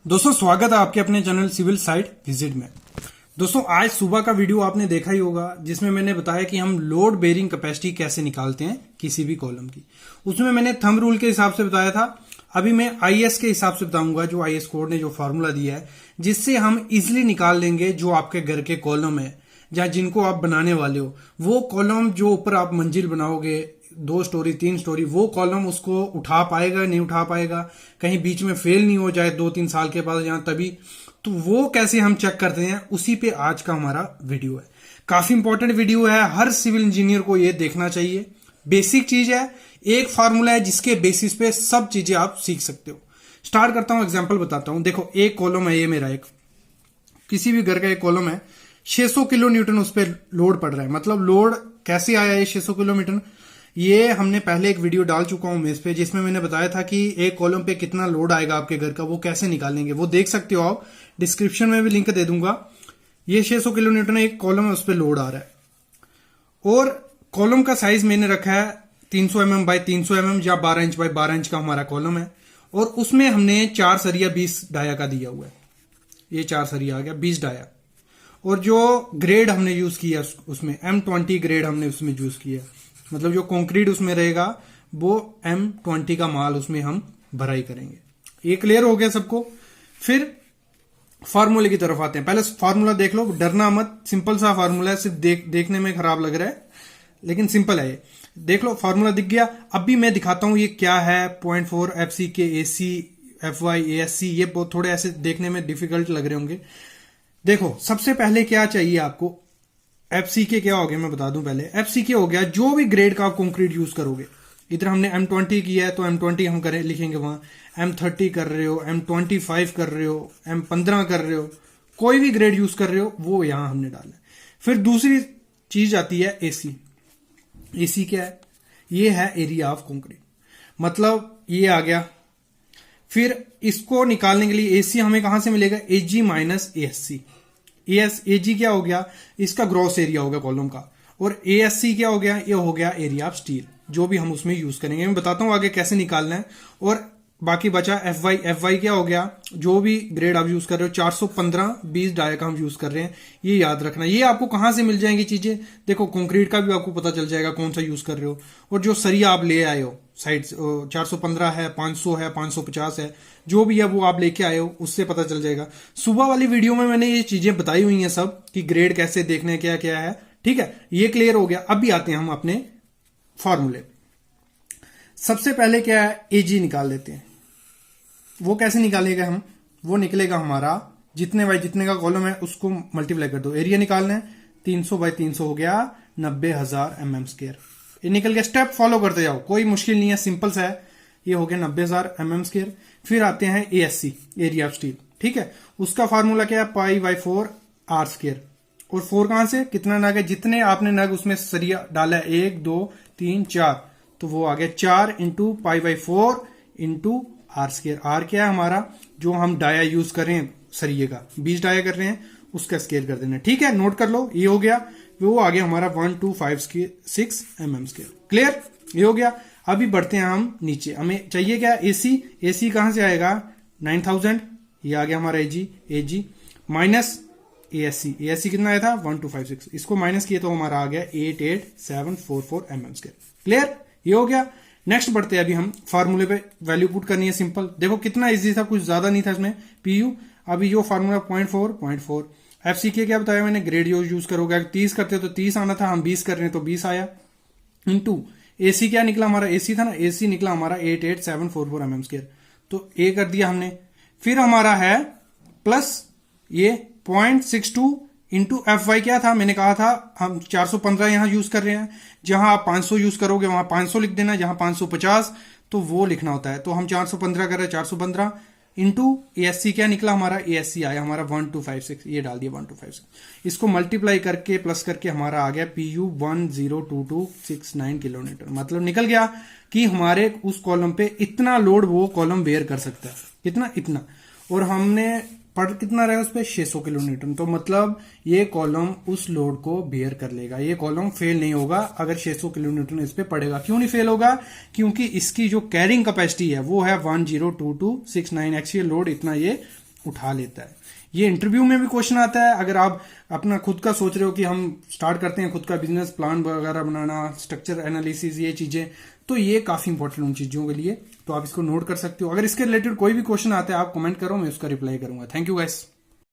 दोस्तों स्वागत है आपके अपने चैनल सिविल साइट विजिट में। दोस्तों आज सुबह का वीडियो आपने देखा ही होगा जिसमें मैंने बताया कि हम लोड बेरिंग कैपेसिटी कैसे निकालते हैं किसी भी कॉलम की। उसमें मैंने थंब रूल के हिसाब से बताया था। अभी मैं आईएस के हिसाब से बताऊंगा, जो आईएस कोड ने जो फॉर्मूला दिया है जिससे हम इजिली निकाल लेंगे जो आपके घर के कॉलम है या जिनको आप बनाने वाले हो। वो कॉलम जो ऊपर आप मंजिल बनाओगे 2 स्टोरी 3 स्टोरी, वो कॉलम उसको उठा पाएगा नहीं उठा पाएगा, कहीं बीच में फेल नहीं हो जाए 2-3 साल के बाद यहाँ तभी, तो वो कैसे हम चेक करते हैं, उसी पे आज का हमारा वीडियो है। काफी इंपॉर्टेंट वीडियो है, हर सिविल इंजीनियर को ये देखना चाहिए। बेसिक चीज है, एक फार्मूला है जिसके बेसिस पे सब चीजें आप सीख सकते हो। स्टार्ट करता हूं, एग्जाम्पल बताता हूं। देखो एक कॉलम है, ये मेरा एक किसी भी घर का एक कॉलम है, 600 किलो न्यूटन उस पर लोड पड़ रहा है। मतलब लोड कैसे आया ये 600 किलोमीटर, ये हमने पहले एक वीडियो डाल चुका हूं मैं इस पे, जिसमें मैंने बताया था कि एक कॉलम पे कितना लोड आएगा आपके घर का, वो कैसे निकालेंगे, वो देख सकते हो आप। डिस्क्रिप्शन में भी लिंक दे दूंगा। ये 600 किलो न्यूटन एक कॉलम है, उस पर लोड आ रहा है और कॉलम का साइज मैंने रखा है 300 mm बाय 300 mm या 12 इंच बाय 12 इंच का हमारा कॉलम है। और उसमें हमने 4 सरिया 20 डाया का दिया हुआ है। ये 4 सरिया आ गया 20 डाया। और जो ग्रेड हमने यूज किया उसमें M20 ग्रेड हमने उसमें यूज किया। मतलब जो कंक्रीट उसमें रहेगा वो M20 का माल उसमें हम भराई करेंगे। ये क्लियर हो गया सबको। फिर फार्मूले की तरफ आते हैं। पहले फार्मूला देख लो, डरना मत, सिंपल सा फार्मूला है, सिर्फ देखने में खराब लग रहा है लेकिन सिंपल है ये। देख लो फार्मूला दिख गया। अभी मैं दिखाता हूं ये क्या है। 0.4 FCK AC FY ASC, ये बहुत थोड़े ऐसे देखने में डिफिकल्ट लग रहे होंगे। देखो सबसे पहले क्या चाहिए आपको, FCK क्या हो गया मैं बता दूं पहले। FCK हो गया जो भी ग्रेड का आप कंक्रीट यूज करोगे। इधर हमने M20 किया है तो M20 हम करें लिखेंगे, वहां M30 कर रहे हो, M25 कर रहे हो, M15 कर रहे हो, कोई भी ग्रेड यूज कर रहे हो वो यहां हमने डाला। फिर दूसरी चीज आती है AC। AC क्या है, ये है एरिया ऑफ कंक्रीट, मतलब ये आ गया। फिर इसको निकालने के लिए AC हमें कहां से मिलेगा, AG माइनस ASC। AG क्या हो गया, इसका ग्रॉस एरिया हो गया कॉलम का। और ASC क्या हो गया, ये हो गया एरिया ऑफ स्टील, जो भी हम उसमें यूज करेंगे। मैं बताता हूं आगे कैसे निकालना है। और बाकी बचा FY क्या हो गया, जो भी ग्रेड आप यूज कर रहे हो, 415 20 डाया का हम यूज कर रहे हैं, ये याद रखना। ये आपको कहां से मिल जाएंगी चीजें, देखो कंक्रीट का भी आपको पता चल जाएगा कौन सा यूज कर रहे हो। और जो सरिया आप ले आए हो साइड 415 है, 500 है, 550 है, जो भी है वो आप लेके आए हो, उससे पता चल जाएगा। सुबह वाली वीडियो में मैंने ये चीजें बताई हुई हैं सब, कि ग्रेड कैसे देखने क्या क्या है। ठीक है, ये क्लियर हो गया। अभी आते हैं हम अपने फॉर्मूले। सबसे पहले क्या है, AG निकाल लेते हैं। वो कैसे निकालेगा हम, वो निकलेगा हमारा जितने बाई जितने का कॉलम है उसको मल्टीप्लाई कर दो। एरिया निकालना है, 300 बाई 300 हो गया 90,000 mm²। ये निकल गया। स्टेप फॉलो करते जाओ, कोई मुश्किल नहीं है, सिंपल सा है। ये हो गया 90,000 mm²। फिर आते हैं ASC, एरिया ऑफ स्टील। ठीक है, उसका फॉर्मूला क्या है, π/4 r²। और 4 कहां से, कितना नग है, जितने आपने नग उसमें सरिया डाला है 1 2 3 4, तो वो आ गया 4 इंटू π/4 इंटू r²। R क्या है हमारा, जो हम डाया यूज कर रहे हैं सरिये का, 20 डाया कर रहे हैं, उसका स्केल कर देना। ठीक है, नोट कर लो। ये हो गया, वो आ गया हमारा 1256 mm²। क्लियर, ये हो गया। अभी बढ़ते हैं हम नीचे। हमें चाहिए क्या, AC कहां से आएगा, 9000, ये आ गया हमारा AG माइनस ASC कितना आया था, 1256, इसको माइनस किया तो हमारा आ गया 88744 mm²। क्लियर, ये हो गया। नेक्स्ट बढ़ते हैं, अभी हम फार्मूले पे वैल्यू पुट करनी है। सिंपल, देखो कितना इजी था, कुछ ज्यादा नहीं था इसमें। PU, अभी जो फार्मूला 0.4 FCK क्या बताया मैंने, ग्रेड यूज करोगे। अगर 30 करते तो 30 आना था, हम 20 कर रहे हैं तो 20 आया। इंटू AC क्या निकला हमारा, AC था ना, AC निकला हमारा 88744 mm², तो A कर दिया हमने। फिर हमारा है प्लस ये 0.62 इंटू FY क्या था, मैंने कहा था हम 415 यहां यूज कर रहे हैं, जहां आप 500 यूज करोगे वहां 500 लिख देना, जहां 550 तो वो लिखना होता है। तो हम 415 कर रहे हैं, 415 इंटू ASC क्या निकला हमारा, ASC आया हमारा 1256, ये डाल दिया 1256। इसको मल्टीप्लाई करके प्लस करके हमारा आ गया PU 102269 किलोमीटर। मतलब निकल गया कि हमारे उस कॉलम पे इतना लोड वो कॉलम बेयर कर सकता है। कितना, इतना। और हमने पड़ कितना रहा उस पर, 600 किलो न्यूटन। तो मतलब ये कॉलम उस लोड को बेयर कर लेगा, ये कॉलम फेल नहीं होगा अगर 600 किलो न्यूटन इस पे पड़ेगा। क्यों नहीं फेल होगा, क्योंकि इसकी जो कैरिंग कैपेसिटी है वो है 102269। एक्चुअल लोड इतना ये उठा लेता है। ये इंटरव्यू में भी क्वेश्चन आता है। अगर आप अपना खुद का सोच रहे हो कि हम स्टार्ट करते हैं खुद का बिजनेस प्लान वगैरह बनाना, स्ट्रक्चर एनालिसिस, ये चीजें, तो ये काफी इंपॉर्टेंट उन चीजों के लिए, तो आप इसको नोट कर सकते हो। अगर इसके रिलेटेड कोई भी क्वेश्चन आता है आप कमेंट करो, मैं उसका रिप्लाई करूंगा। Thank you guys.